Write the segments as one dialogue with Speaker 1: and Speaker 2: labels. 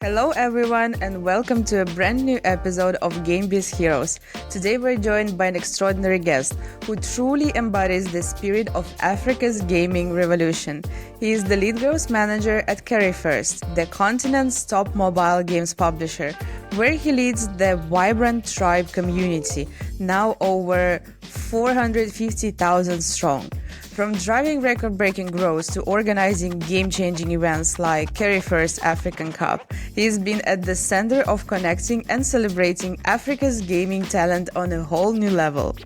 Speaker 1: Hello, everyone, and welcome to a brand new episode of GameBiz Heroes. Today, we're joined by an extraordinary guest who truly embodies the spirit of Africa's gaming revolution. He is the lead growth manager at Carry1st, the continent's top mobile games publisher, where he leads the vibrant tribe community, now over 450,000 strong. From driving record-breaking growth to organizing game-changing events like Carry1st African Cup, he's been at the center of connecting and celebrating Africa's gaming talent on a whole new level.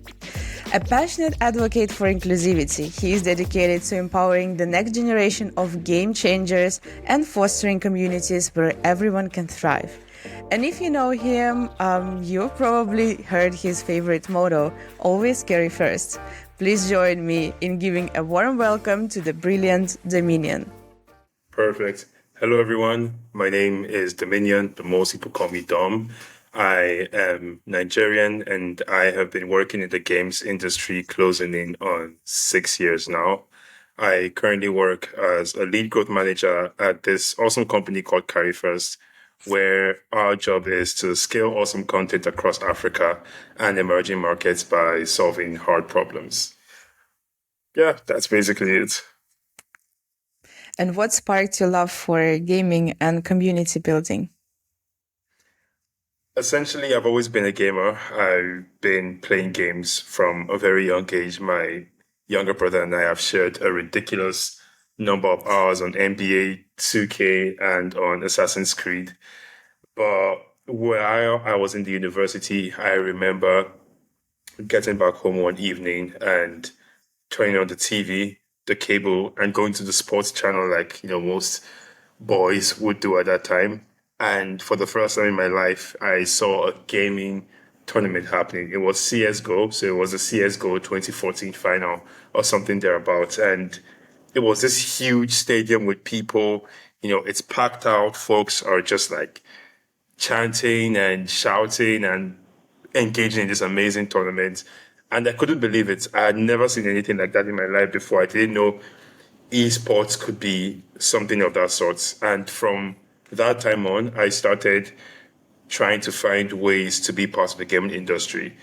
Speaker 1: A passionate advocate for inclusivity, he is dedicated to empowering the next generation of game changers and fostering communities where everyone can thrive. And if you know him, you've probably heard his favorite motto, always carry first. Please join me in giving a warm welcome to the brilliant Dominion.
Speaker 2: Perfect. Hello, everyone. My name is Dominion, but most people call me Dom. I am Nigerian and I have been working in the games industry closing in on 6 years now. I currently work as a lead growth manager at this awesome company called Carry1st, where our job is to scale awesome content across Africa and emerging markets by solving hard problems. Yeah, that's basically it.
Speaker 1: And what sparked your love for gaming and community building?
Speaker 2: Essentially, I've always been a gamer. I've been playing games from a very young age. My younger brother and I have shared a ridiculous number of hours on NBA 2K and on Assassin's Creed. But while I was in the university, I remember getting back home one evening and turning on the TV, the cable, and going to the sports channel like, most boys would do at that time. And for the first time in my life, I saw a gaming tournament happening. It was CSGO, so it was a CSGO 2014 final or something thereabouts. And it was this huge stadium with people, it's packed out. Folks are just like chanting and shouting and engaging in this amazing tournament. And I couldn't believe it. I had never seen anything like that in my life before. I didn't know eSports could be something of that sort. And from that time on, I started trying to find ways to be part of the gaming industry.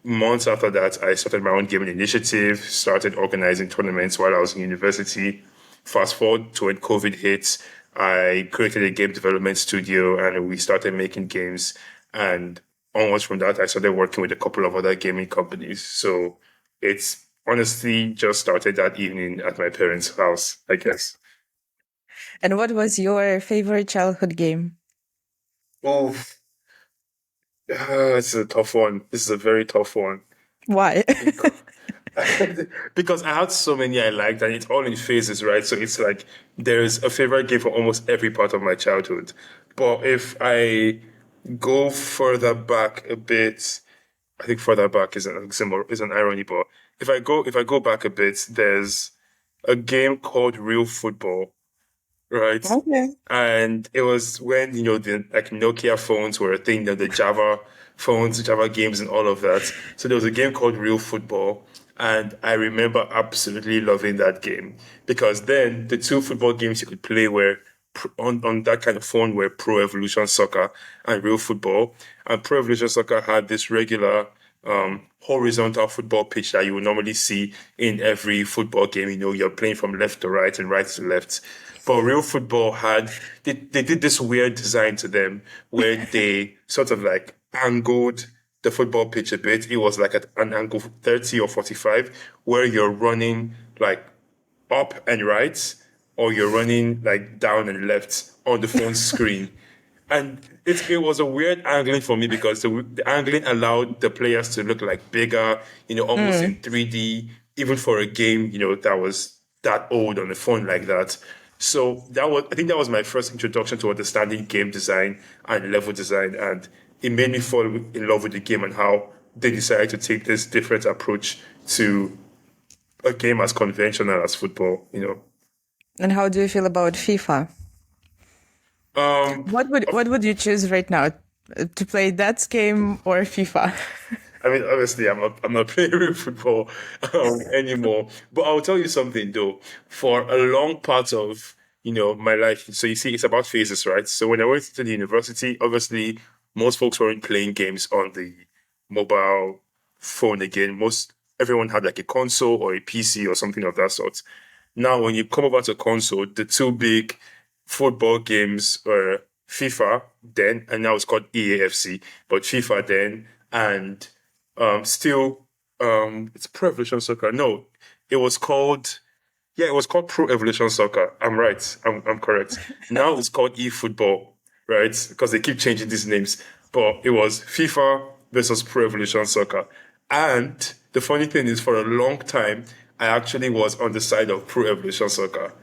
Speaker 2: Months after that, I started my own gaming initiative, started organizing tournaments while I was in university. Fast forward to when COVID hit, I created a game development studio and we started making games. And onwards from that, I started working with a couple of other gaming companies. So it's honestly just started that evening at my parents' house, I guess.
Speaker 1: And what was your favorite childhood game?
Speaker 2: Oh, this is a tough one. This is a very tough one.
Speaker 1: Why?
Speaker 2: Because I had so many I liked, and it's all in phases, right? So it's like there's a favorite game for almost every part of my childhood. But if I go further back a bit, I think further back is an irony. But if I go back a bit, there's a game called Real Football, right?
Speaker 1: Okay.
Speaker 2: And it was when, the like Nokia phones were a thing, the Java phones, Java games and all of that. So there was a game called Real Football. And I remember absolutely loving that game because then the two football games you could play were on that kind of phone were Pro Evolution Soccer and Real Football. And Pro Evolution Soccer had this regular horizontal football pitch that you would normally see in every football game. You're playing from left to right and right to left. But Real Football they did this weird design to them where they sort of like angled the football pitch a bit. It was like at an angle 30 or 45 where you're running like up and right or you're running like down and left on the phone screen. And it was a weird angling for me because the angling allowed the players to look like bigger, almost in 3D, even for a game, that was that old on the phone like that. So I think that was my first introduction to understanding game design and level design. And it made me fall in love with the game and how they decided to take this different approach to a game as conventional as football.
Speaker 1: And how do you feel about FIFA? What would you choose right now to play that game or FIFA?
Speaker 2: I mean, obviously, I'm not playing real football anymore. But I'll tell you something though. For a long part of my life. So you see, it's about phases, right? So when I went to the university, obviously most folks weren't playing games on the mobile phone again. Everyone had like a console or a PC or something of that sort. Now, when you come over to console, the two big football games were FIFA then, and now it's called EAFC, but FIFA then, and still, it's Pro Evolution Soccer. No, it was called, yeah, it was called Pro Evolution Soccer. I'm right. I'm correct. Now it's called eFootball, right? Because they keep changing these names. But it was FIFA versus Pro Evolution Soccer. And the funny thing is, for a long time, I actually was on the side of Pro Evolution Soccer.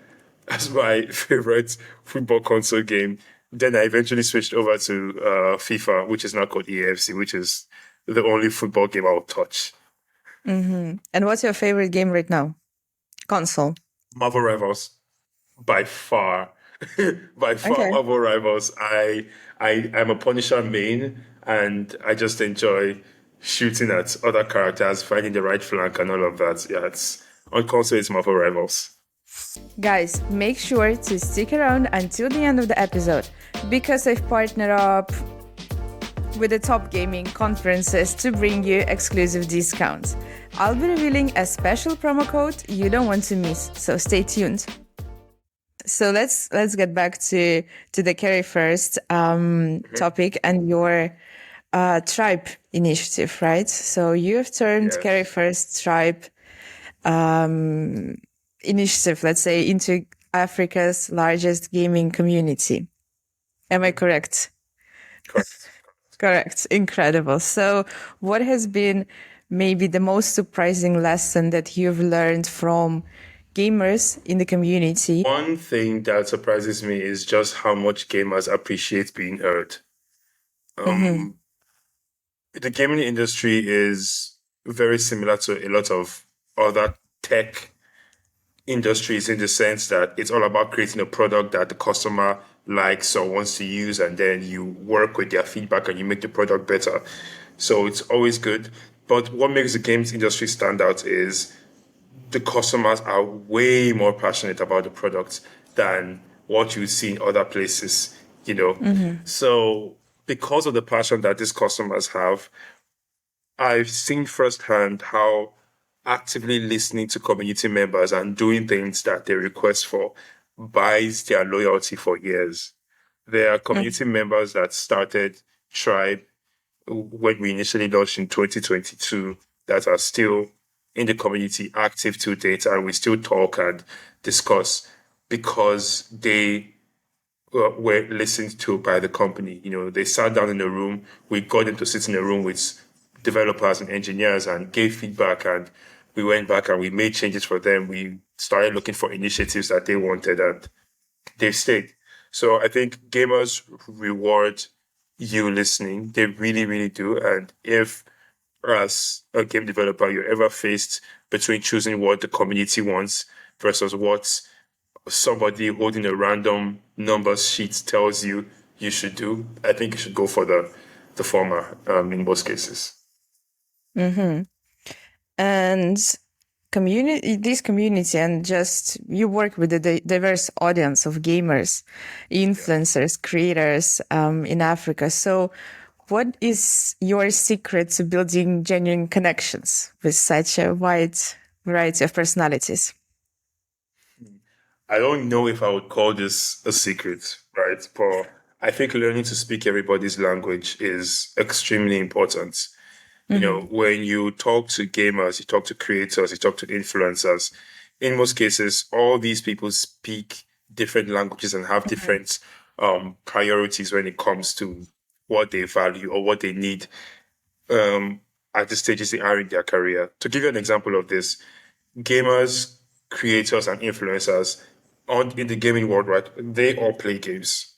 Speaker 2: That's my favorite football console game. Then I eventually switched over to FIFA, which is now called EAFC, which is the only football game I'll touch.
Speaker 1: And what's your favorite game right now? Console.
Speaker 2: Marvel Rivals. By far, by far,
Speaker 1: Okay.
Speaker 2: Marvel Rivals. I'm a Punisher main, and I just enjoy shooting at other characters, finding the right flank, and all of that. Yeah, it's on console. It's Marvel Rivals.
Speaker 1: Guys, make sure to stick around until the end of the episode because I've partnered up with the top gaming conferences to bring you exclusive discounts. I'll be revealing a special promo code you don't want to miss, so stay tuned. So let's get back to the Carry First topic and your tribe initiative, right? So you have turned
Speaker 2: Yes.
Speaker 1: Carry First tribe initiative, let's say, into Africa's largest gaming community. Am I correct?
Speaker 2: Correct.
Speaker 1: Correct. Incredible. So what has been maybe the most surprising lesson that you've learned from gamers in the community?
Speaker 2: One thing that surprises me is just how much gamers appreciate being heard. The gaming industry is very similar to a lot of other tech industries in the sense that it's all about creating a product that the customer likes or wants to use, and then you work with their feedback and you make the product better. So it's always good. But what makes the games industry stand out is the customers are way more passionate about the product than what you see in other places. So because of the passion that these customers have, I've seen firsthand how actively listening to community members and doing things that they request for buys their loyalty for years. There are community members that started Tribe when we initially launched in 2022 that are still in the community active to date, and we still talk and discuss because they were listened to by the company. They sat down in a room. We got them to sit in a room with developers and engineers and gave feedback, and we went back and we made changes for them. We started looking for initiatives that they wanted, and they've stayed. So I think gamers reward you listening. They really, really do. And if, as a game developer, you're ever faced between choosing what the community wants versus what somebody holding a random numbers sheet tells you should do, I think you should go for the former in most cases.
Speaker 1: And this community, and just you work with a diverse audience of gamers, influencers, creators in Africa. So what is your secret to building genuine connections with such a wide variety of personalities?
Speaker 2: I don't know if I would call this a secret, right? But I think learning to speak everybody's language is extremely important. When you talk to gamers, you talk to creators, you talk to influencers, in most cases, all these people speak different languages and have different priorities when it comes to what they value or what they need at the stages they are in their career. To give you an example of this, gamers, creators, and influencers in the gaming world, right? They all play games,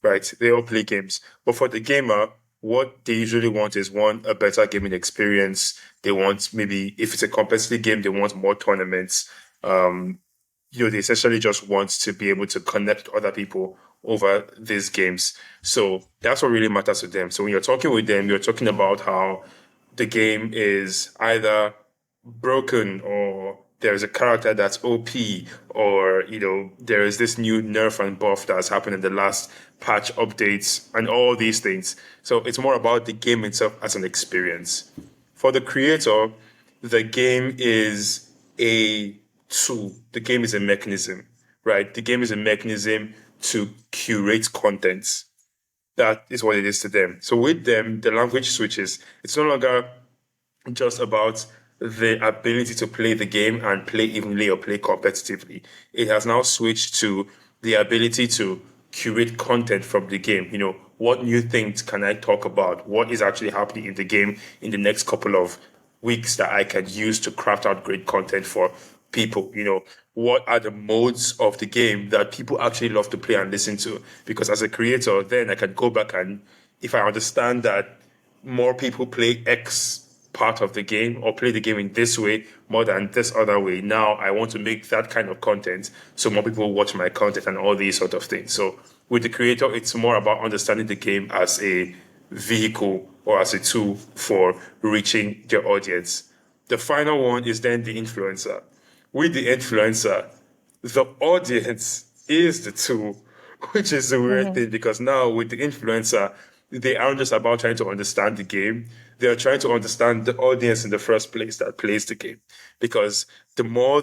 Speaker 2: right? They all play games. But for the gamer, what they usually want is a better gaming experience. They want, maybe if it's a competitive game, they want more tournaments. They essentially just want to be able to connect with other people over these games. So that's what really matters to them. So when you're talking with them, you're talking about how the game is either broken or there's a character that's OP, or there is this new nerf and buff that's happened in the last patch updates and all these things. So it's more about the game itself as an experience. For the creator, the game is a tool. The game is a mechanism, right? The game is a mechanism to curate content. That is what it is to them. So with them, the language switches. It's no longer just about the ability to play the game and play evenly or play competitively. It has now switched to the ability to curate content from the game. What new things can I talk about? What is actually happening in the game in the next couple of weeks that I can use to craft out great content for people? What are the modes of the game that people actually love to play and listen to? Because as a creator, then I can go back and if I understand that more people play X part of the game or play the game in this way more than this other way. Now I want to make that kind of content so more people watch my content and all these sort of things. So with the creator, it's more about understanding the game as a vehicle or as a tool for reaching their audience. The final one is then the influencer. With the influencer, the audience is the tool, which is a weird thing because now with the influencer, they aren't just about trying to understand the game. They are trying to understand the audience in the first place that plays the game. Because the more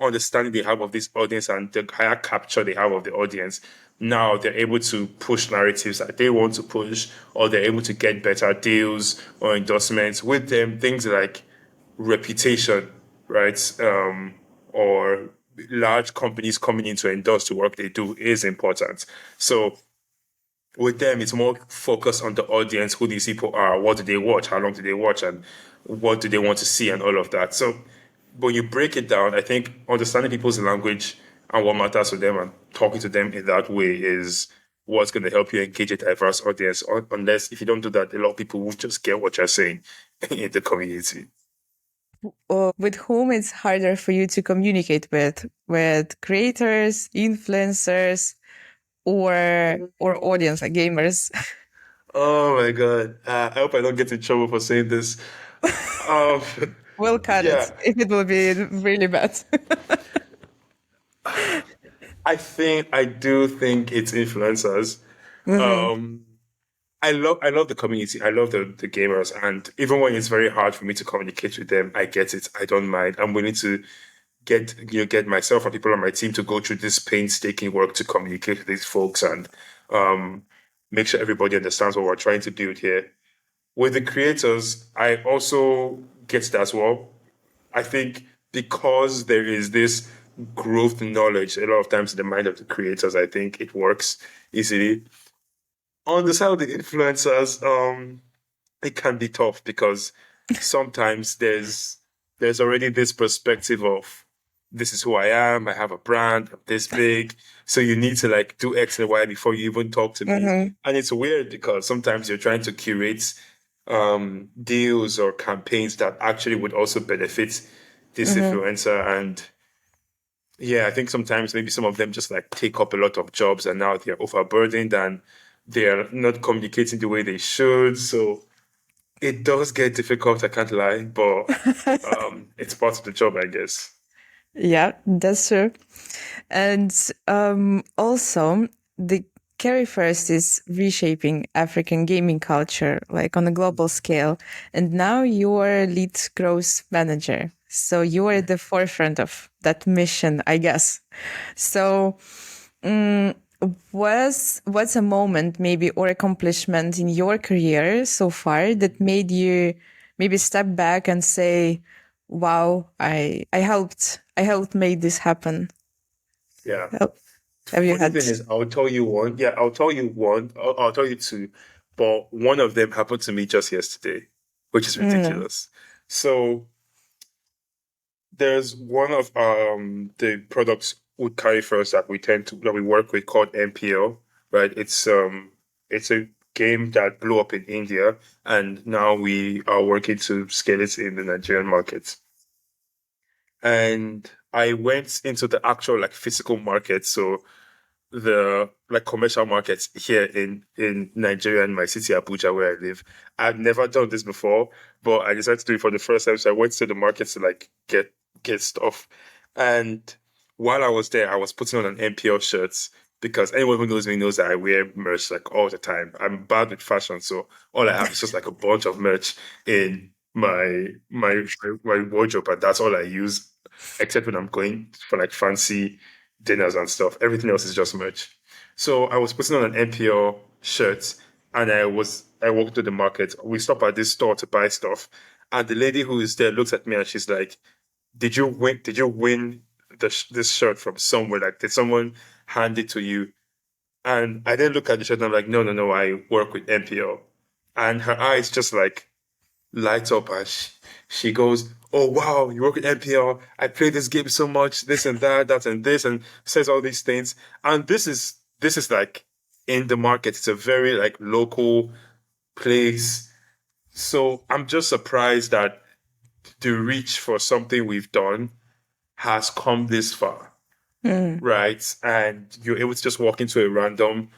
Speaker 2: understanding they have of this audience and the higher capture they have of the audience, now they're able to push narratives that they want to push, or they're able to get better deals or endorsements with them. Things like reputation, right? Or large companies coming in to endorse the work they do is important. So with them, it's more focused on the audience, who these people are, what do they watch, how long do they watch, and what do they want to see, and all of that. So when you break it down, I think understanding people's language and what matters to them and talking to them in that way is what's going to help you engage a diverse audience. Unless if you don't do that, a lot of people won't just get what you're saying in the community.
Speaker 1: Or with whom it's harder for you to communicate with creators, influencers, or audience like gamers?
Speaker 2: Oh my God. I hope I don't get in trouble for saying this. Um,
Speaker 1: We'll cut
Speaker 2: yeah,
Speaker 1: it if it will be really bad.
Speaker 2: I do think it's influencers.
Speaker 1: Hmm.
Speaker 2: Um, I love the community. I love the gamers, and even when it's very hard for me to communicate with them, I get it. I don't mind. I'm willing to get myself and people on my team to go through this painstaking work to communicate with these folks and um, make sure everybody understands what we're trying to build here. With the creators, I also get that as well. I think because there is this growth knowledge a lot of times in the mind of the creators, I think it works easily. On the side of the influencers, it can be tough because sometimes there's already this perspective of this is who I am, I have a brand, I'm this big. So you need to like do X and Y before you even talk to me.
Speaker 1: Hmm.
Speaker 2: And it's weird because sometimes you're trying to curate deals or campaigns that actually would also benefit this
Speaker 1: Hmm.
Speaker 2: influencer. And yeah, I think sometimes maybe some of them just like take up a lot of jobs and now they're overburdened and they're not communicating the way they should. So it does get difficult, I can't lie, but it's part of the job, I guess.
Speaker 1: Yeah, that's true. And also, the Carry First is reshaping African gaming culture, like on a global scale. And now you're lead growth manager. So you are at the forefront of that mission, I guess. So, mm, what's a moment, maybe, or accomplishment in your career so far that made you maybe step back and say, "Wow, I helped make this happen."
Speaker 2: Yeah.
Speaker 1: Help. Have you
Speaker 2: Funny
Speaker 1: had?
Speaker 2: thing is, I'll tell you one. Yeah, I'll tell you one. I'll tell you two. But one of them happened to me just yesterday, which is
Speaker 1: Mm,
Speaker 2: ridiculous. So there's one of the products we carry first that we work with called MPL, right? It's a game that blew up in India and now we are working to scale it in the Nigerian market. And I went into the actual like physical market, so the like commercial markets here in Nigeria in my city, Abuja, where I live. I've never done this before, but I decided to do it for the first time. So I went to the markets to like get get stuff. And while I was there, I was putting on an NPL shirt because anyone who knows me knows that I wear merch like all the time. I'm bad with fashion, so all I have is just like a bunch of merch in my wardrobe, and that's all I use, except when I'm going for like fancy dinners and stuff. Everything else is just merch. So I was putting on an NPL shirt, and I walked to the market. We stopped at this store to buy stuff, and the lady who is there looks at me and she's like, Did you win this shirt from somewhere? Like, did someone hand it to you?" And I then look at the shirt and I'm like, "No, no, no. I work with NPL." And her eyes just like light up, and she goes, "Oh wow, you work with NPL. I play this game so much. This and that and this," and says all these things. And this is like in the market. It's a very like local place. So I'm just surprised that the reach for something we've done has come this far,
Speaker 1: Mm.
Speaker 2: right? And you're able to just walk into a random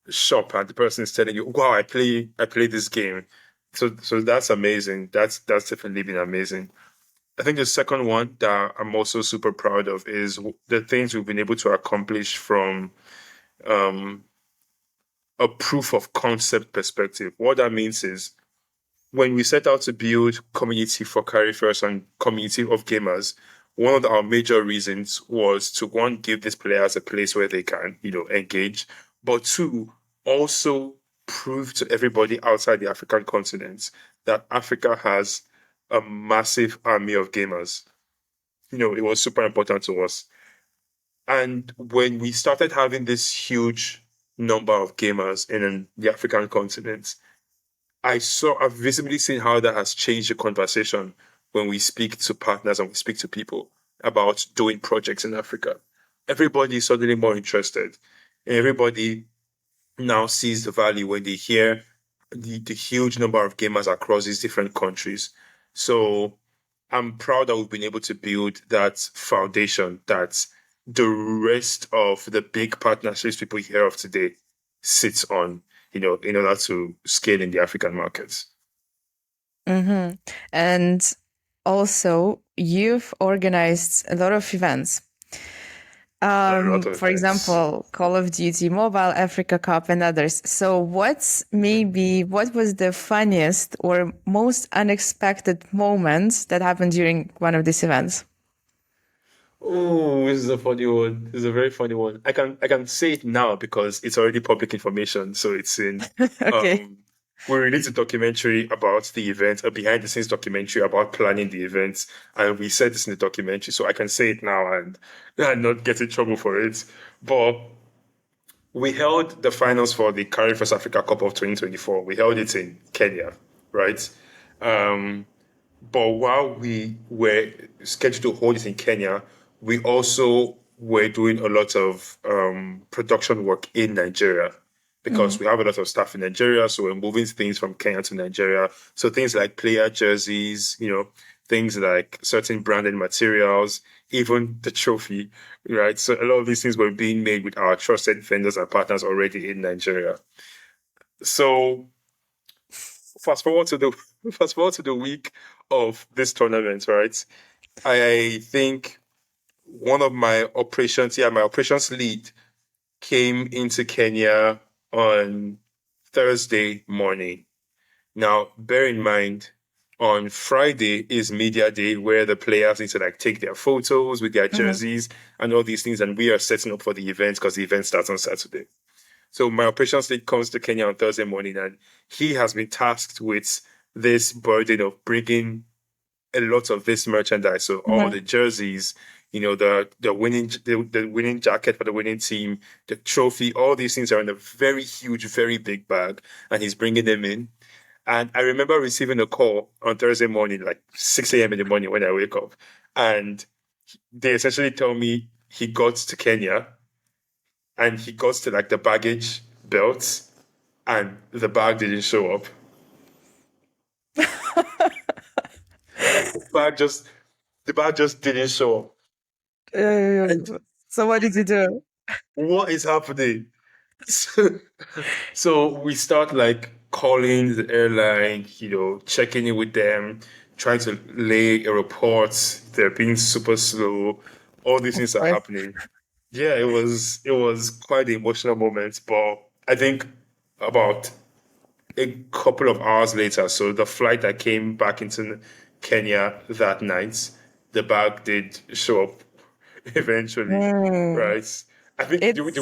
Speaker 2: shop and the person is telling you, "Wow, I play this game." So that's amazing. That's definitely been amazing. I think the second one that I'm also super proud of is the things we've been able to accomplish from um, a proof of concept perspective. What that means is when we set out to build community for Carry First and community of gamers, one of our major reasons was to one, give these players a place where they can, engage, but two, also prove to everybody outside the African continent that Africa has a massive army of gamers. It was super important to us. And when we started having this huge number of gamers in the African continent, I've visibly seen how that has changed the conversation when we speak to partners and we speak to people about doing projects in Africa. Everybody is suddenly more interested. Everybody now sees the value when they hear the huge number of gamers across these different countries. So I'm proud that we've been able to build that foundation that the rest of the big partnerships people hear of today sits on, in order to scale in the African markets.
Speaker 1: Hmm. And also, you've organized a lot of events.
Speaker 2: A lot of
Speaker 1: For
Speaker 2: events.
Speaker 1: example, Call of Duty Mobile, Africa Cup, and others. So, what was the funniest or most unexpected moment that happened during one of these events?
Speaker 2: Oh, this is a funny one. This is a very funny one. I can say it now because it's already public information. So it's in
Speaker 1: Okay.
Speaker 2: um we released a documentary about the event, a behind the scenes documentary about planning the events, and we said this in the documentary, so I can say it now and not get in trouble for it. But we held the finals for the Carry First Africa Cup of 2024. We held it in Kenya, right? Um, but while we were scheduled to hold it in Kenya, we also were doing a lot of production work in Nigeria because
Speaker 1: Mhm.
Speaker 2: we have a lot of stuff in Nigeria. So we're moving things from Kenya to Nigeria. So things like player jerseys, things like certain branded materials, even the trophy, right? So a lot of these things were being made with our trusted vendors and partners already in Nigeria. So fast forward to the fast forward to the week of this tournament, right? I think one of my operations lead came into Kenya on Thursday morning. Now, bear in mind, on Friday is media day where the players need to like take their photos with their
Speaker 1: Mhm.
Speaker 2: jerseys and all these things, and we are setting up for the event because the event starts on Saturday. So my operations lead comes to Kenya on Thursday morning, and he has been tasked with this burden of bringing a lot of this merchandise. So all
Speaker 1: Mhm.
Speaker 2: the jerseys, the winning jacket for the winning team, the trophy, all these things are in a very huge, very big bag, and he's bringing them in. And I remember receiving a call on Thursday morning, like 6 a.m. in the morning when I wake up, and they essentially tell me he got to Kenya and he got to like the baggage belt and the bag didn't show up. Like the bag just didn't show up. And
Speaker 1: So, what did you do?
Speaker 2: what is happening? So, so we start like calling the airline, checking in with them, trying to lay a report, they're being super slow, all these
Speaker 1: Of
Speaker 2: things are
Speaker 1: course.
Speaker 2: happening. Yeah, it was quite an emotional moment, but I think about a couple of hours later, so the flight that came back into Kenya that night, the bag did show up eventually,
Speaker 1: Mm.
Speaker 2: right? I think
Speaker 1: It's good.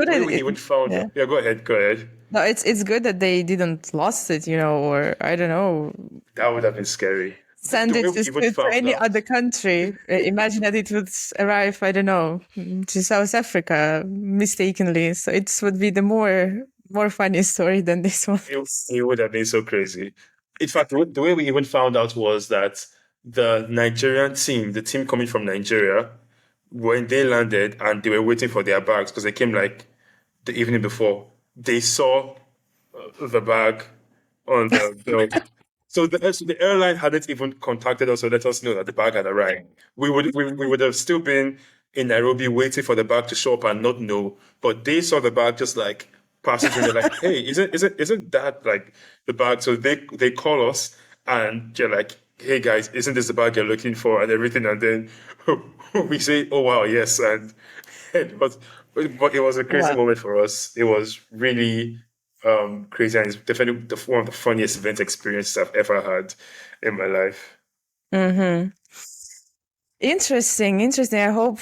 Speaker 2: the way we even found
Speaker 1: Yeah.
Speaker 2: out. Yeah, go ahead.
Speaker 1: No, it's good that they didn't lost it, or I don't know,
Speaker 2: That would have been scary. The
Speaker 1: send
Speaker 2: way
Speaker 1: it
Speaker 2: we even
Speaker 1: to
Speaker 2: found
Speaker 1: any
Speaker 2: out.
Speaker 1: other country. Imagine that it would arrive, I don't know, to South Africa mistakenly. So it would be the more funny story than this one.
Speaker 2: It would have been so crazy. In fact, the way we even found out was that the Nigerian team, the team coming from Nigeria, when they landed and they were waiting for their bags because they came like the evening before, they saw the bag on the belt. So the airline hadn't even contacted us to let us know that the bag had arrived. We would have still been in Nairobi waiting for the bag to show up and not know. But they saw the bag just like passing through. They're like, "Hey, isn't that like the bag?" So they call us and they're like, "Hey guys, isn't this the bag you're looking for?" and everything. And then we say, "Oh wow, yes." And but it was a crazy
Speaker 1: Wow.
Speaker 2: moment for us. It was really crazy, and it's definitely one of the funniest event experiences I've ever had in my life.
Speaker 1: Mm-hmm. Interesting. I hope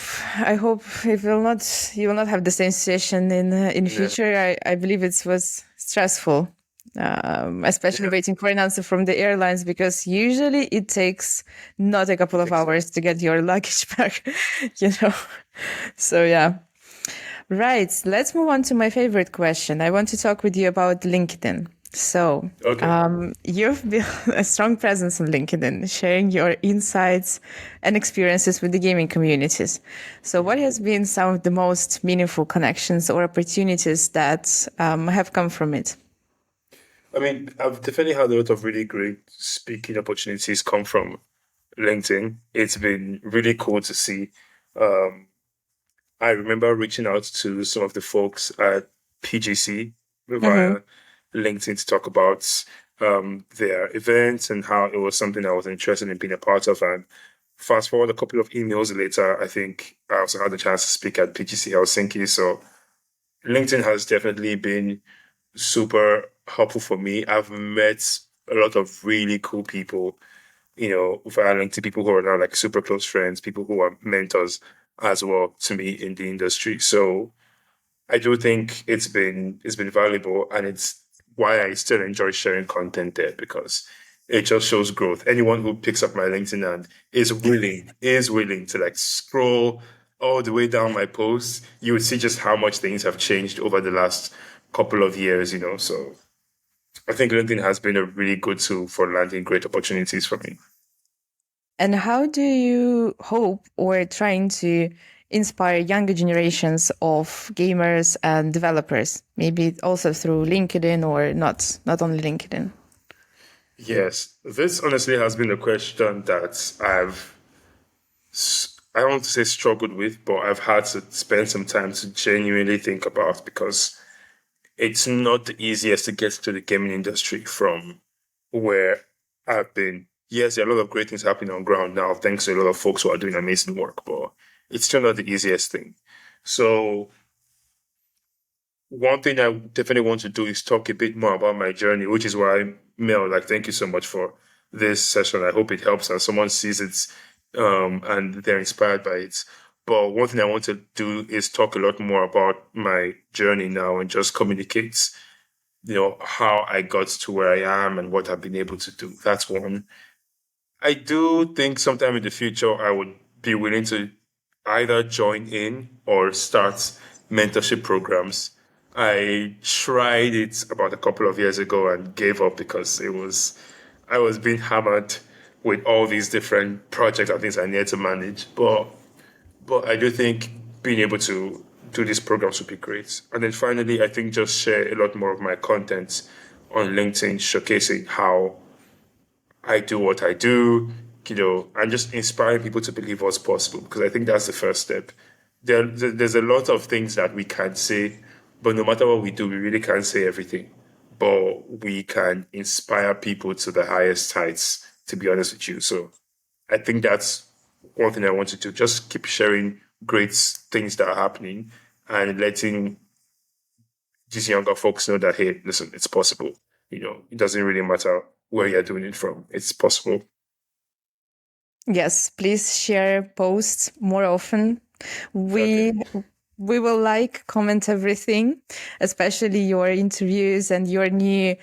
Speaker 1: it will not you will not have the same situation in
Speaker 2: Yeah,
Speaker 1: future. I believe it was stressful, especially
Speaker 2: yeah.
Speaker 1: waiting for an answer from the airlines because usually it takes not a couple
Speaker 2: It
Speaker 1: of
Speaker 2: takes
Speaker 1: hours to get your luggage back, you know. So yeah. Right. Let's move on to my favorite question. I want to talk with you about LinkedIn. So,
Speaker 2: okay.
Speaker 1: you've built a strong presence on LinkedIn, sharing your insights and experiences with the gaming communities. So, what has been some of the most meaningful connections or opportunities that have come from it?
Speaker 2: I mean, I've definitely had a lot of really great speaking opportunities come from LinkedIn. It's been really cool to see. Um, I remember reaching out to some of the folks at PGC
Speaker 1: Mm-hmm.
Speaker 2: via LinkedIn to talk about their events and how it was something I was interested in being a part of. And fast forward a couple of emails later, I think I also had the chance to speak at PGC Helsinki. So LinkedIn has definitely been super helpful for me. I've met a lot of really cool people, via LinkedIn, people who are now like super close friends, people who are mentors as well to me in the industry. So I do think it's been valuable, and it's why I still enjoy sharing content there because it just shows growth. Anyone who picks up my LinkedIn and is willing to like scroll all the way down my posts, you would see just how much things have changed over the last couple of years. So I think LinkedIn has been a really good tool for landing great opportunities for me.
Speaker 1: And how do you hope or trying to inspire younger generations of gamers and developers? Maybe also through LinkedIn or not only LinkedIn.
Speaker 2: Yes, this honestly has been a question that I don't want to say struggled with, but I've had to spend some time to genuinely think about because it's not the easiest to get to the gaming industry from where I've been. Yes, there are a lot of great things happening on ground now, thanks to a lot of folks who are doing amazing work, but it's still not the easiest thing. So one thing I definitely want to do is talk a bit more about my journey, which is why, Mel, like, thank you so much for this session. I hope it helps and someone sees it and they're inspired by it. But one thing I want to do is talk a lot more about my journey now and just communicate, how I got to where I am and what I've been able to do. That's one. I do think sometime in the future I would be willing to either join in or start mentorship programs. I tried it about a couple of years ago and gave up because I was being hammered with all these different projects and things I needed to manage. But I do think being able to do these programs would be great. And then finally, I think just share a lot more of my content on LinkedIn, showcasing how I do what I do, and just inspiring people to believe what's possible because I think that's the first step. There's a lot of things that we can say, but no matter what we do, we really can't say everything. But we can inspire people to the highest heights to be honest with you. So I think that's one thing I want to do. Just keep sharing great things that are happening and letting these younger folks know that, hey, listen, it's possible. It doesn't really matter where you're doing it from. It's possible.
Speaker 1: Yes, please share posts more often.
Speaker 2: Okay.
Speaker 1: We we will comment everything, especially your interviews and your new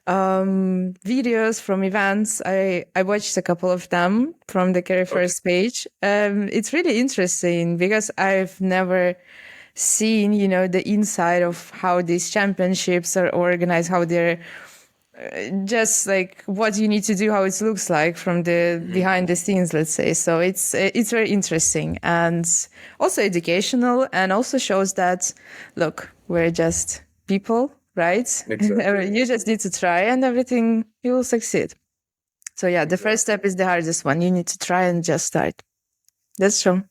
Speaker 1: videos from events. I watched a couple of them from the Career
Speaker 2: Okay.
Speaker 1: First page. It's really interesting because I've never seen, the inside of how these championships are organized, how they're just like what you need to do, how it looks like from the
Speaker 2: Mhm.
Speaker 1: behind the scenes, let's say. So it's very interesting and also educational, and also shows that look, we're just people, right?
Speaker 2: Exactly.
Speaker 1: You just need to try and everything, you will succeed. So yeah, the first
Speaker 2: Exactly.
Speaker 1: step is the hardest one. You need to try and just start. That's true.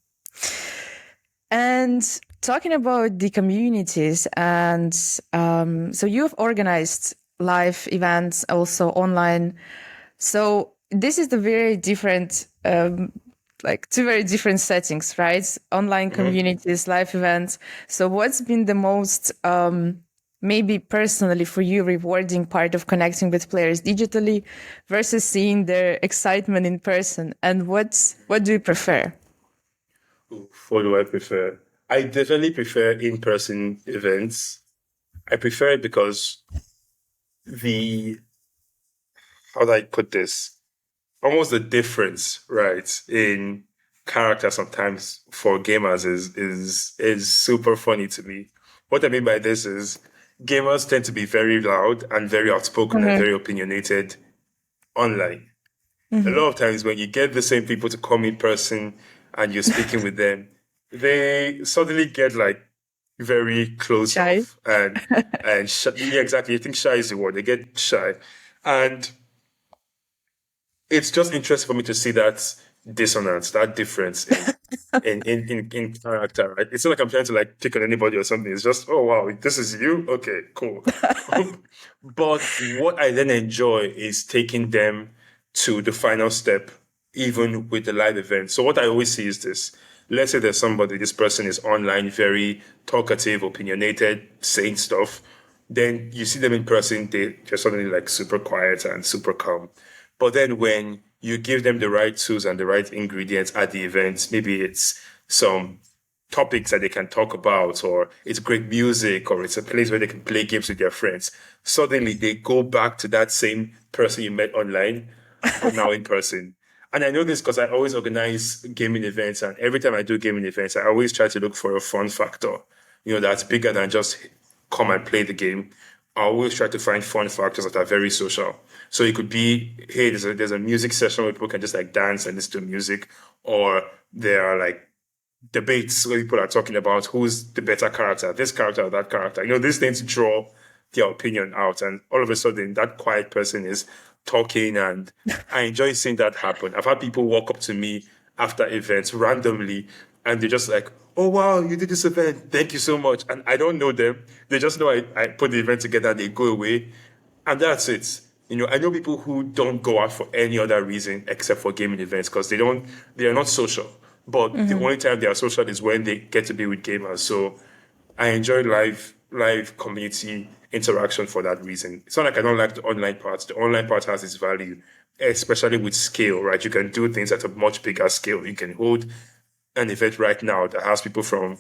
Speaker 1: And talking about the communities, and so you've organized live events also online. So this is the very different, like two very different settings, right? Online
Speaker 2: Mhm.
Speaker 1: communities, live events. So what's been the most, maybe personally for you, rewarding part of connecting with players digitally versus seeing their excitement in person? And what do you prefer?
Speaker 2: What do I prefer? I definitely prefer in-person events. I prefer it because the, how do I put this? Almost the difference, right, in character sometimes for gamers is super funny to me. What I mean by this is gamers tend to be very loud and very outspoken and
Speaker 1: Mm-hmm.
Speaker 2: very opinionated online. A
Speaker 1: Mm-hmm.
Speaker 2: lot of times when you get the same people to come in person and you're speaking with them, they suddenly get like very closed
Speaker 1: Shy.
Speaker 2: off and yeah, exactly. I think shy is the word. They get shy, and it's just interesting for me to see that dissonance, that difference in character. Right? It's not like I'm trying to like pick on anybody or something. It's just, oh wow, this is you. Okay, cool. But what I then enjoy is taking them to the final step, even with the live event. So what I always see is this. Let's say there's somebody, this person is online, very talkative, opinionated, saying stuff. Then you see them in person, they're suddenly like super quiet and super calm. But then when you give them the right tools and the right ingredients at the event, maybe it's some topics that they can talk about, or it's great music, or it's a place where they can play games with their friends. Suddenly they go back to that same person you met online, but now in person. And I know this because I always organize gaming events, and every time I do gaming events, I always try to look for a fun factor, that's bigger than just come and play the game. I always try to find fun factors that are very social. So it could be, hey, there's a music session where people can just like dance and listen to music, or there are like debates where people are talking about who's the better character, this character or that character. These things draw their opinion out, and all of a sudden that quiet person is talking, and I enjoy seeing that happen. I've had people walk up to me after events randomly, and they're just like, oh wow, you did this event, thank you so much. And I don't know them. They just know I put the event together, they go away, and that's it. I know people who don't go out for any other reason except for gaming events because they are not social. But the
Speaker 1: Mm-hmm.
Speaker 2: only time they are social is when they get to be with gamers. So I enjoy live community interaction for that reason. It's not like I don't like the online part. The online part has its value, especially with scale, right? You can do things at a much bigger scale. You can hold an event right now that has people from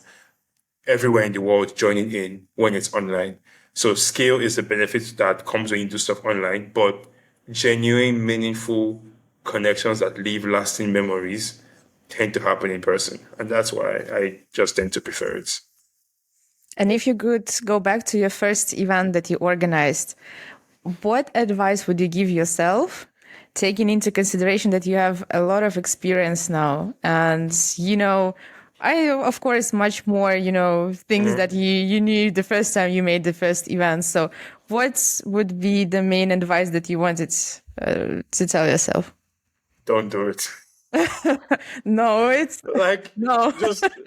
Speaker 2: everywhere in the world joining in when it's online. So scale is the benefit that comes when you do stuff online, but genuine, meaningful connections that leave lasting memories tend to happen in person. And that's why I just tend to prefer it.
Speaker 1: And if you could go back to your first event that you organized, what advice would you give yourself, taking into consideration that you have a lot of experience now? And, I, of course, much more, things
Speaker 2: Mhm.
Speaker 1: that you knew the first time you made the first event. So, what would be the main advice that you wanted to tell yourself?
Speaker 2: Don't do it.
Speaker 1: No, it's
Speaker 2: Like,
Speaker 1: no.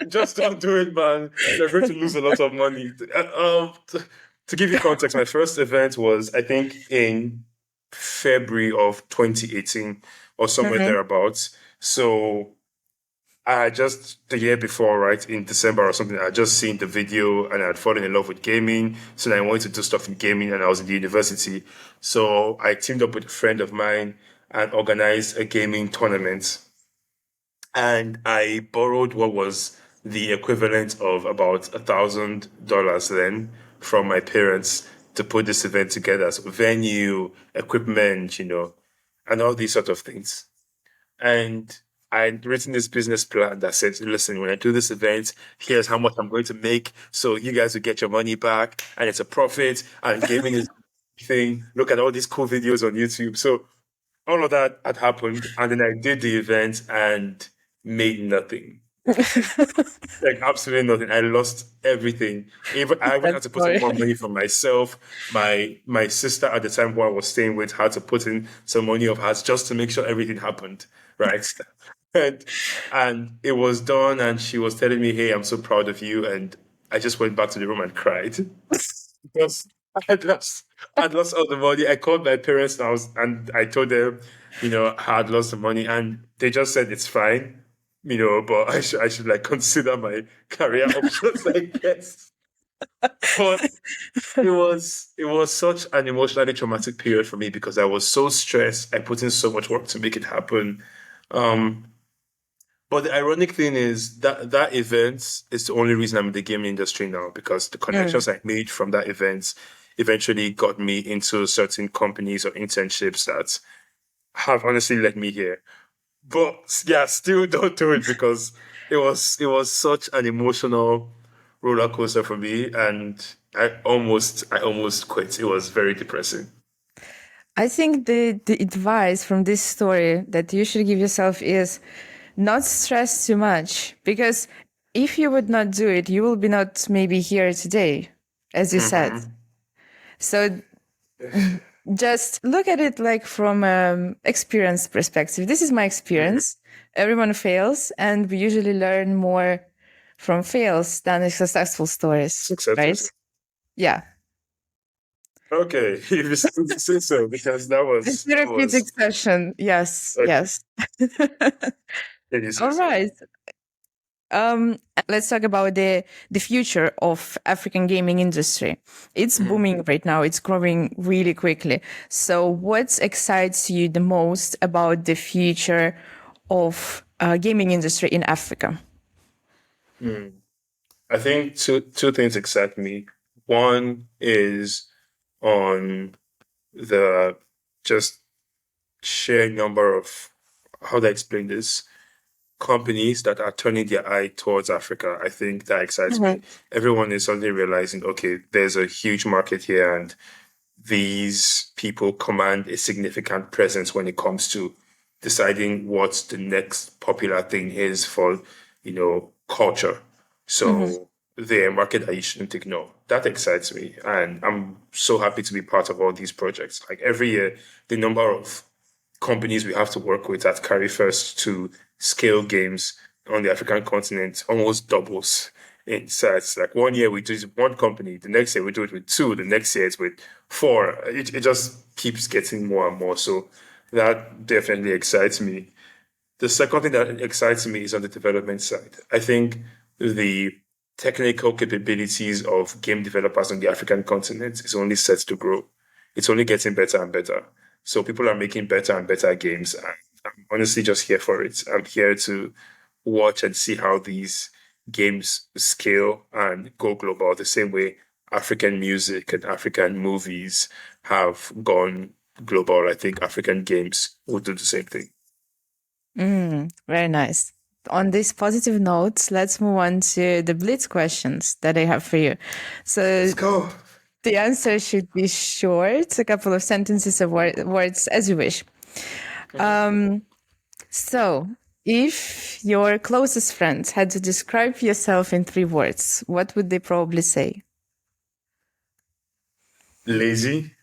Speaker 2: just don't do it, man. You're going to lose a lot of money. To give you context, my first event was, I think, in February of 2018, or somewhere
Speaker 1: Mm-hmm.
Speaker 2: thereabouts. So I just the year before, right, in December or something, I just seen the video and I'd fallen in love with gaming. So then I wanted to do stuff in gaming and I was in the university. So I teamed up with a friend of mine and organized a gaming tournament. And I borrowed what was the equivalent of about $1,000 then from my parents to put this event together. So venue, equipment, and all these sort of things. And I'd written this business plan that said, listen, when I do this event, here's how much I'm going to make. So you guys will get your money back and it's a profit and gaming is thing. Look at all these cool videos on YouTube. So all of that had happened. And then I did the event and made nothing. Like absolutely nothing. I lost everything. Even I even
Speaker 1: That
Speaker 2: had to put in
Speaker 1: story.
Speaker 2: more money for myself. My sister at the time who I was staying with had to put in some money of hers just to make sure everything happened. Right. And and it was done and she was telling me, hey, I'm so proud of you. And I just went back to the room and cried. Because I'd lost all the money. I called my parents and I told them, I had lost the money and they just said it's fine, but I should like consider my career options, I guess. But it was such an emotionally traumatic period for me because I was so stressed. I put in so much work to make it happen. Um, but the ironic thing is that event is the only reason I'm in the gaming industry now because the
Speaker 1: Mm.
Speaker 2: connections I made from that event eventually got me into certain companies or internships that have honestly led me here. But yeah, still don't do it because it was such an emotional roller coaster for me, and I almost quit. It was very depressing.
Speaker 1: I think the advice from this story that you should give yourself is not stress too much because if you would not do it, you will be not maybe here today, as you said.
Speaker 2: Hmm.
Speaker 1: So just look at it like from experience perspective. This is my
Speaker 2: Hmm.
Speaker 1: experience. Everyone fails, and we usually learn more from fails than the successful stories, right?
Speaker 2: Successes.
Speaker 1: Yeah.
Speaker 2: Okay, if you say so, because that
Speaker 1: The
Speaker 2: was that
Speaker 1: therapeutic
Speaker 2: was
Speaker 1: session. Yes,
Speaker 2: okay.
Speaker 1: yes.
Speaker 2: If you say
Speaker 1: All
Speaker 2: so.
Speaker 1: right. Um, let's talk about the future of African gaming industry. It's
Speaker 2: Mhm.
Speaker 1: booming right now. It's growing really quickly. So, what excites you the most about the future of gaming industry in Africa?
Speaker 2: Hmm. I think two things excite me. One is on the just sheer number of how do I explain this? Companies that are turning their eye towards Africa. I think that excites me.
Speaker 1: Mhm.
Speaker 2: Everyone is suddenly realizing, okay, there's a huge market here, and these people command a significant presence when it comes to deciding what the next popular thing is for, culture.
Speaker 1: Mhm.
Speaker 2: So they're a market that you shouldn't ignore. That excites me. And I'm so happy to be part of all these projects. Like every year, the number of companies we have to work with that carry first to scale games on the African continent almost doubles in size. Like one year we do it with one company, the next year we do it with two, the next year it's with four. It just keeps getting more and more. So that definitely excites me. The second thing that excites me is on the development side. I think the technical capabilities of game developers on the African continent is only set to grow. It's only getting better and better. So people are making better and better games. And I'm honestly just here for it. I'm here to watch and see how these games scale and go global the same way African music and African movies have gone global. I think African games will do the same thing.
Speaker 1: Very nice. On this positive note, let's move on to the blitz questions that I have for you. So
Speaker 2: Let's go.
Speaker 1: the answer should be short, a couple of sentences of words as you wish. So, if your closest friends had to describe yourself in 3 words, what would they probably say?
Speaker 2: Lazy.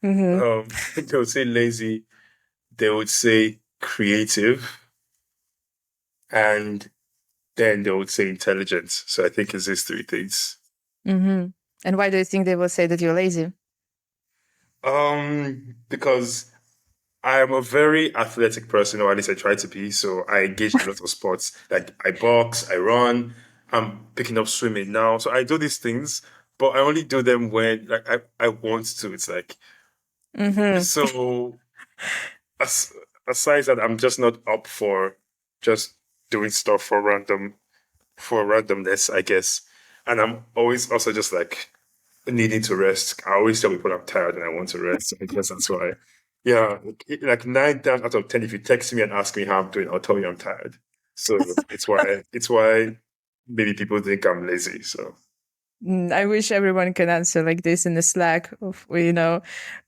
Speaker 1: Hmm.
Speaker 2: They would say lazy. They would say creative, and then they would say intelligence. So I think it's these three things.
Speaker 1: Hmm. And why do you think they will say that you're lazy?
Speaker 2: Because I'm a very athletic person, or at least I try to be. So I engage in a lot of sports. Like I box, I run. I'm picking up swimming now. So I do these things, but I only do them when like I want to. It's like
Speaker 1: Mm-hmm.
Speaker 2: so as, aside that I'm just not up for just doing stuff for randomness, I guess. And I'm always also just like needing to rest. I always tell people I'm tired and I want to rest. So I guess that's why. Yeah, like 9 times out of 10, if you text me and ask me how I'm doing, I'll tell you I'm tired. So it's why maybe people think I'm lazy. So
Speaker 1: I wish everyone can answer like this in the Slack of,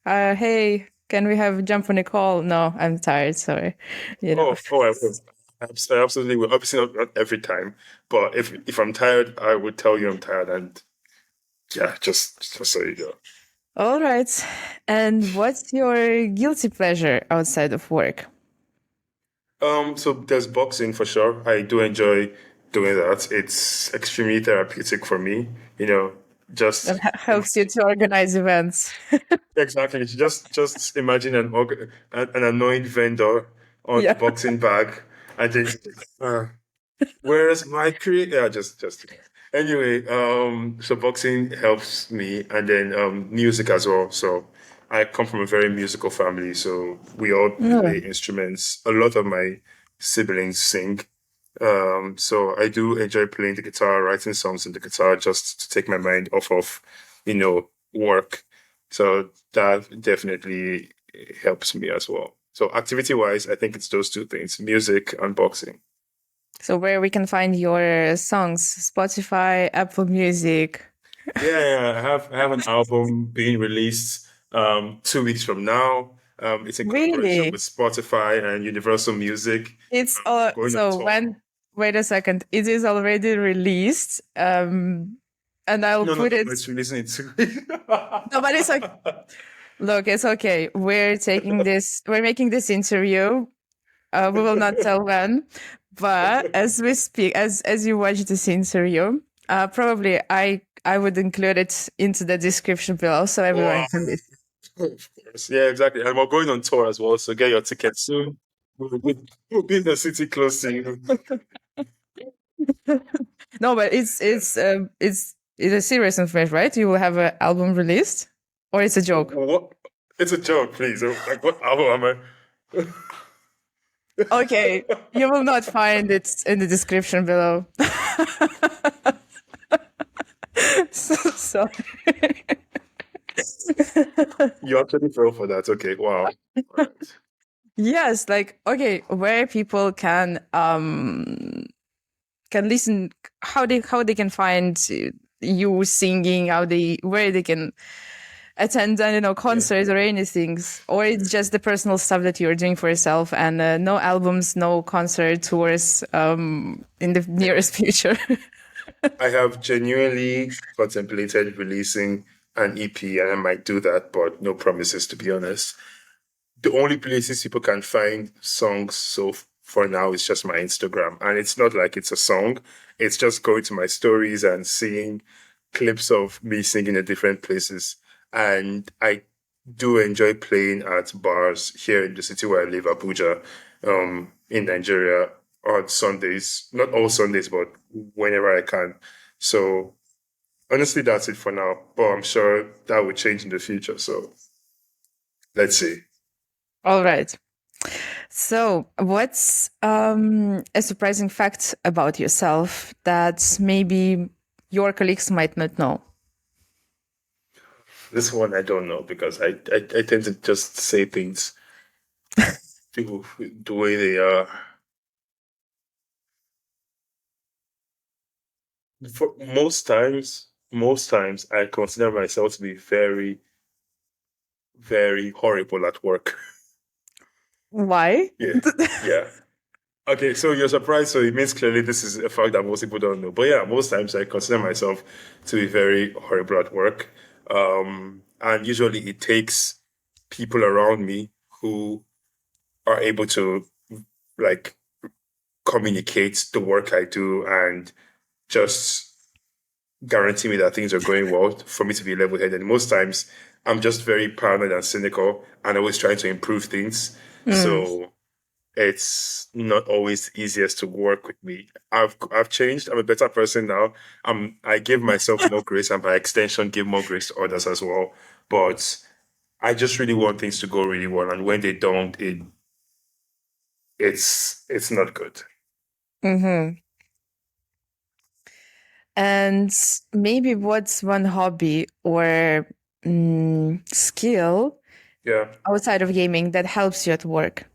Speaker 1: hey, can we have jump on a call? No, I'm tired. Sorry. You know.
Speaker 2: I will. I absolutely will. Obviously not every time, but if I'm tired, I would tell you I'm tired, and yeah, just so you know.
Speaker 1: All right. And what's your guilty pleasure outside of work?
Speaker 2: So there's boxing for sure. I do enjoy doing that. It's extremely therapeutic for me. You know,
Speaker 1: That
Speaker 2: just
Speaker 1: helps you to organize events.
Speaker 2: exactly. Just imagine an annoying vendor on
Speaker 1: Yeah.
Speaker 2: boxing bag, and then where's my career? Yeah, just anyway. So boxing helps me, and then music as well. So I come from a very musical family, so we all play
Speaker 1: Mm.
Speaker 2: instruments. A lot of my siblings sing. So I do enjoy playing the guitar, writing songs on the guitar, just to take my mind off of, work. So that definitely helps me as well. So activity wise, I think it's those two things: music and boxing.
Speaker 1: So where we can find your songs? Spotify, Apple Music.
Speaker 2: Yeah, I have an album being released 2 weeks from now. It's in collaboration
Speaker 1: Really?
Speaker 2: with Spotify and Universal Music.
Speaker 1: It's
Speaker 2: Going on
Speaker 1: so
Speaker 2: tour.
Speaker 1: when wait a second. It is already released. And I'll
Speaker 2: No, no,
Speaker 1: put
Speaker 2: no,
Speaker 1: it.
Speaker 2: no, it's releasing in 2 weeks.
Speaker 1: No, but it's like, look, it's okay. We're making this interview. We will not tell when, but as we speak, as you watch this interview, probably I would include it into the description below so everyone
Speaker 2: Wow.
Speaker 1: can listen.
Speaker 2: Of course. Yeah, exactly. And we're going on tour as well, so get your tickets soon. We'll be in the city close to you.
Speaker 1: No, but it's a serious information, right? You will have an album released, or it's a joke.
Speaker 2: What? It's a joke, please. Like, what album am I?
Speaker 1: Okay, you will not find it in the description below. Sorry.
Speaker 2: You actually fell for that. Okay, wow. All right.
Speaker 1: Yes, like okay, where people can listen, how they can find you singing, how they where they can attend, I don't know,
Speaker 2: Yeah.
Speaker 1: concerts or anything, or it's just the personal stuff that you're doing for yourself and no albums, no concert tours in the nearest future.
Speaker 2: I have genuinely contemplated releasing an EP, and I might do that, but no promises, to be honest. The only places people can find songs for now is just my Instagram. And it's not like it's a song, it's just going to my stories and seeing clips of me singing at different places. And I do enjoy playing at bars here in the city where I live, Abuja, in Nigeria, on Sundays. Not all Sundays, but whenever I can. So honestly, that's it for now. But I'm sure that will change in the future. So let's see.
Speaker 1: All right. So, what's a surprising fact about yourself that maybe your colleagues might not know?
Speaker 2: This one I don't know because I tend to just say things people the way they are. For most times I consider myself to be very, very horrible at work.
Speaker 1: Why?
Speaker 2: Yeah, yeah. Okay, so you're surprised, so it means clearly this is a fact that most people don't know. But yeah, most times I consider myself to be very horrible at work. And usually it takes people around me who are able to like communicate the work I do and just guarantee me that things are going well for me to be level headed. Most times I'm just very paranoid and cynical and always trying to improve things.
Speaker 1: Mm.
Speaker 2: So it's not always the easiest to work with me. I've changed. I'm a better person now. I give myself more grace and by extension give more grace to others as well. But I just really want things to go really well. And when they don't, it's not good.
Speaker 1: Mm-hmm. And maybe what's one hobby or skill
Speaker 2: Yeah.
Speaker 1: outside of gaming that helps you at work?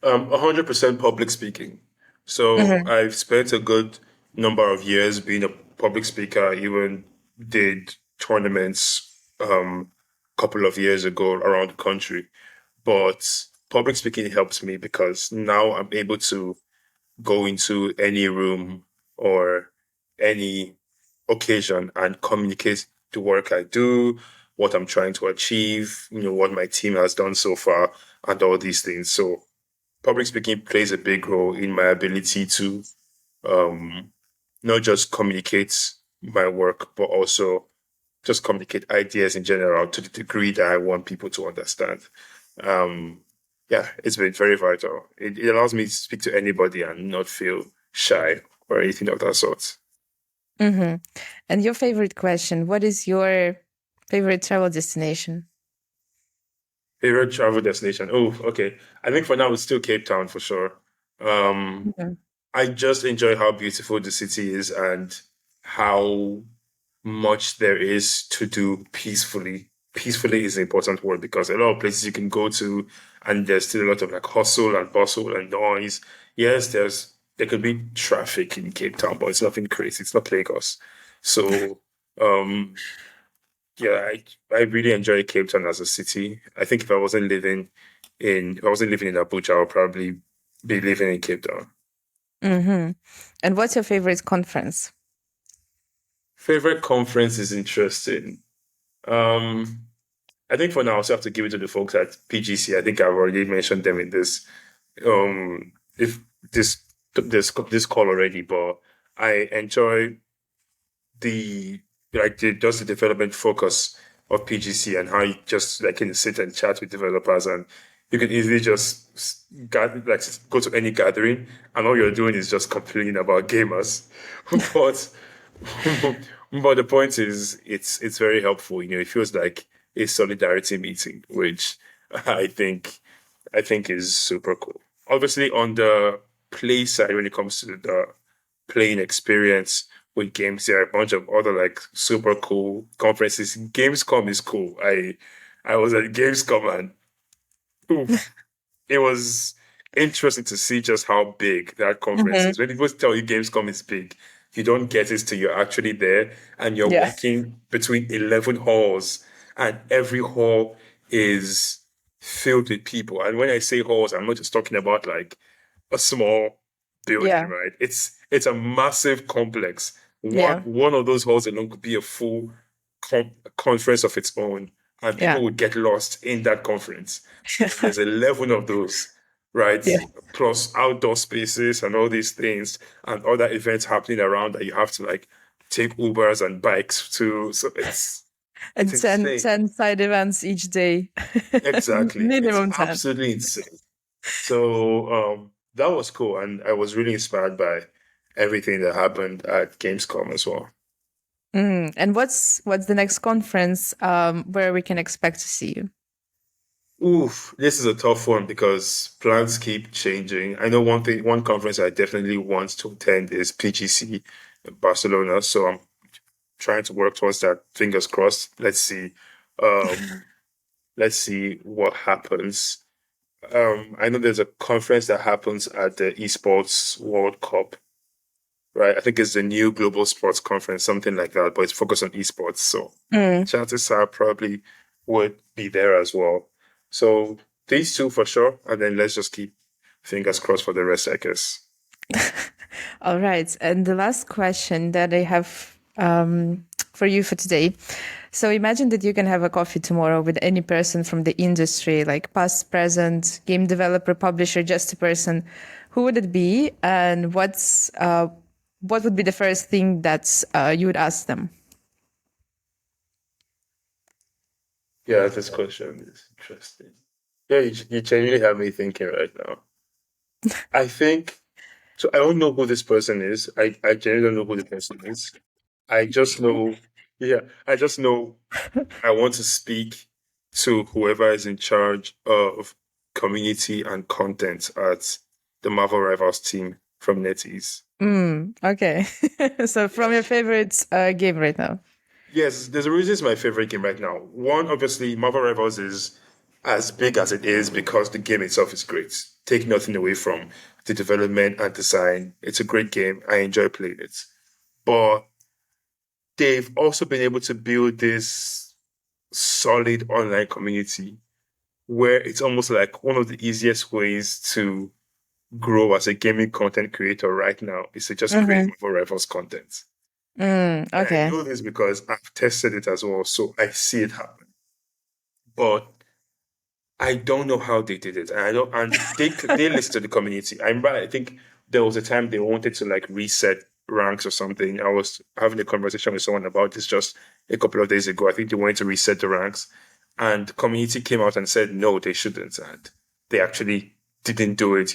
Speaker 2: 100% public speaking. So
Speaker 1: Mm-hmm.
Speaker 2: I've spent a good number of years being a public speaker. I even did tournaments a couple of years ago around the country. But public speaking helps me because now I'm able to go into any room or any occasion and communicate the work I do, what I'm trying to achieve, what my team has done so far, and all these things. So public speaking plays a big role in my ability to um, not just communicate my work, but also just communicate ideas in general to the degree that I want people to understand. Um, yeah, it's been very vital. It allows me to speak to anybody and not feel shy or anything of that sort.
Speaker 1: Mm-hmm. And your favorite question, what is your favorite travel destination?
Speaker 2: Favorite travel destination? Oh, okay. I think for now it's still Cape Town for sure. Um,
Speaker 1: Mhm.
Speaker 2: I just enjoy how beautiful the city is and how much there is to do peacefully. Peacefully is an important word because a lot of places you can go to and there's still a lot of like hustle and bustle and noise. Yes, there could be traffic in Cape Town, but it's nothing crazy. It's not Lagos. So um yeah, I really enjoy Cape Town as a city. I think if I wasn't living in Abuja, I would probably be living in Cape Town.
Speaker 1: Mm-hmm. And what's your favorite conference?
Speaker 2: Favorite conference is interesting. Um, I think for now, I also have to give it to the folks at PGC. I think I've already mentioned them in if this call already, but I enjoy the just the development focus of PGC and how you just like can sit and chat with developers and you can easily just go to any gathering and all you're doing is just complaining about gamers. but but the point is it's very helpful. It feels like a solidarity meeting, which I think I think is super cool. Obviously on the play side when it comes to the playing experience with games. There are a bunch of other like super cool conferences. Gamescom is cool. I was at Gamescom and oof, it was interesting to see just how big that conference
Speaker 1: Mm-hmm.
Speaker 2: is. When people tell you Gamescom is big, you don't get it till you're actually there and you're
Speaker 1: Yeah.
Speaker 2: walking between 11 halls and every hall is filled with people. And when I say halls, I'm not just talking about like a small building,
Speaker 1: Yeah.
Speaker 2: right? It's a massive complex. One
Speaker 1: Yeah.
Speaker 2: one of those halls alone could be a full conference of its own, and
Speaker 1: Yeah.
Speaker 2: people would get lost in that conference. But when there's 11 of those, right,
Speaker 1: Yeah.
Speaker 2: plus outdoor spaces and all these things, and other events happening around that you have to like take Ubers and bikes to, so it's
Speaker 1: And
Speaker 2: insane.
Speaker 1: 10 side events each day.
Speaker 2: Exactly, it's
Speaker 1: Minimum 10.
Speaker 2: absolutely insane. So that was cool, and I was really inspired by everything that happened at Gamescom as well.
Speaker 1: And what's the next conference where we can expect to see you?
Speaker 2: Oof, this is a tough one because plans keep changing. I know one conference I definitely want to attend is PGC in Barcelona, so I'm trying to work towards that. Fingers crossed. Um, let's see what happens. I know there's a conference that happens at the eSports World Cup, right? I think it's the new global sports conference, something like that, but it's focused on esports. So
Speaker 1: Mm.
Speaker 2: chances are probably would be there as well. So these two for sure, and then let's just keep fingers crossed for the rest, I guess.
Speaker 1: All right. And the last question that I have for you for today. So imagine that you can have a coffee tomorrow with any person from the industry, like past, present, game developer, publisher, just a person. Who would it be? And what would be the first thing that you would ask them?
Speaker 2: Yeah, this question is interesting. Yeah, you genuinely have me thinking right now. I think so. I don't know who this person is. I genuinely don't know who the person is. I just know, yeah, I just know I want to speak to whoever is in charge of community and content at the Marvel Rivals team from NetEase.
Speaker 1: Okay. So from your favorite game right now.
Speaker 2: Yes, there's a reason it's my favorite game right now. One, obviously, Marvel Rivals is as big as it is because the game itself is great. Take nothing away from the development and design. It's a great game. I enjoy playing it. But they've also been able to build this solid online community where it's almost like one of the easiest ways to grow as a gaming content creator right now is to just create
Speaker 1: Mm-hmm.
Speaker 2: Marvel Rivals content. And I
Speaker 1: Okay.
Speaker 2: know this because I've tested it as well, so I see it happen. But I don't know how they did it, and I don't. And they listen to the community. I remember, I think there was a time they wanted to like reset ranks or something. I was having a conversation with someone about this just a couple of days ago. I think they wanted to reset the ranks, and the community came out and said no, they shouldn't, and they actually didn't do it.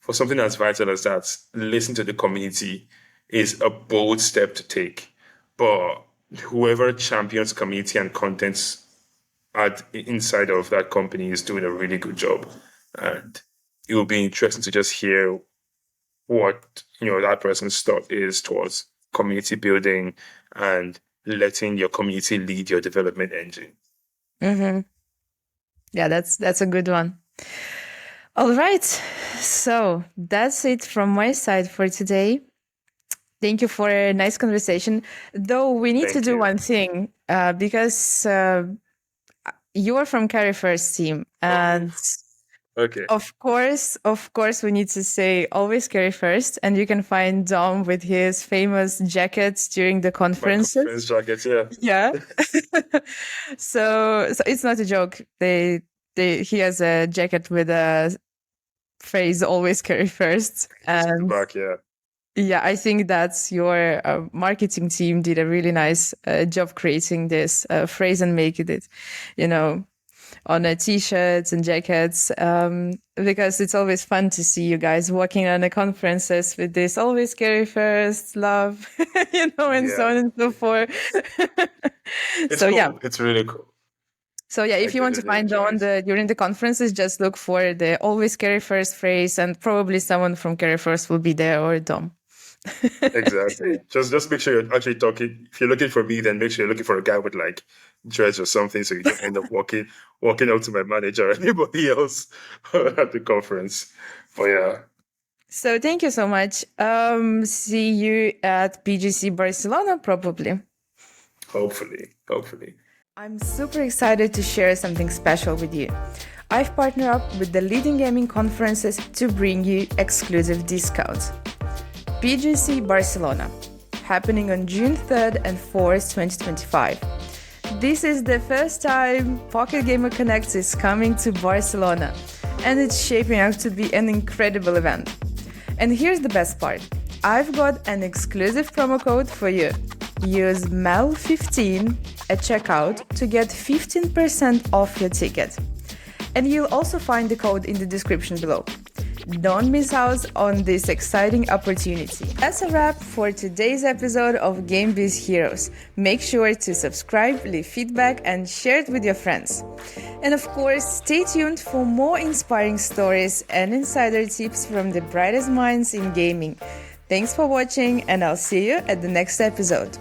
Speaker 2: For something as vital as that, listen to the community is a bold step to take. But whoever champions community and content at inside of that company is doing a really good job, and it will be interesting to just hear what that person's thought is towards community building and letting your community lead your development engine.
Speaker 1: Mm-hmm. Yeah, that's a good one. All right. So that's it from my side for today. Thank you for a nice conversation. Though we need to
Speaker 2: Thank
Speaker 1: do
Speaker 2: you.
Speaker 1: one thing because you are from Carry First team,
Speaker 2: Oh,
Speaker 1: and
Speaker 2: okay.
Speaker 1: of course, we need to say always carry first. And you can find Dom with his famous jackets during the
Speaker 2: My conference
Speaker 1: conferences.
Speaker 2: jacket, yeah.
Speaker 1: Yeah. So it's not a joke. He has a jacket with a phrase "always carry first,"
Speaker 2: It's on the
Speaker 1: and
Speaker 2: back, yeah.
Speaker 1: yeah, I think that's your marketing team did a really nice job creating this phrase and making it, you know, on t-shirts and jackets, because it's always fun to see you guys walking on the conferences with this always carry first love, and so
Speaker 2: Yeah.
Speaker 1: on and so forth.
Speaker 2: It's
Speaker 1: So yeah.
Speaker 2: cool. It's really cool.
Speaker 1: So yeah,
Speaker 2: I
Speaker 1: if you want to
Speaker 2: genuinely
Speaker 1: find
Speaker 2: enjoy
Speaker 1: on
Speaker 2: it.
Speaker 1: the during the conferences, just look for the always carry first phrase, and probably someone from carry first will be there, or Dom.
Speaker 2: Exactly. Just make sure you're actually talking. If you're looking for me, then make sure you're looking for a guy with like dreads or something, so you don't end up walking up to my manager or anybody else at the conference. But yeah,
Speaker 1: So thank you so much. See you at PGC Barcelona, probably.
Speaker 2: hopefully.
Speaker 1: I'm super excited to share something special with you. I've partnered up with the leading gaming conferences to bring you exclusive discounts. PGC Barcelona, happening on June 3rd and 4th, 2025. This is the first time Pocket Gamer Connects is coming to Barcelona, and it's shaping up to be an incredible event. And here's the best part. I've got an exclusive promo code for you. Use MEL15 at checkout to get 15% off your ticket. And you'll also find the code in the description below. Don't miss out on this exciting opportunity. That's a wrap for today's episode of GameBiz Heroes. Make sure to subscribe, leave feedback, and share it with your friends. And of course, stay tuned for more inspiring stories and insider tips from the brightest minds in gaming. Thanks for watching, and I'll see you at the next episode.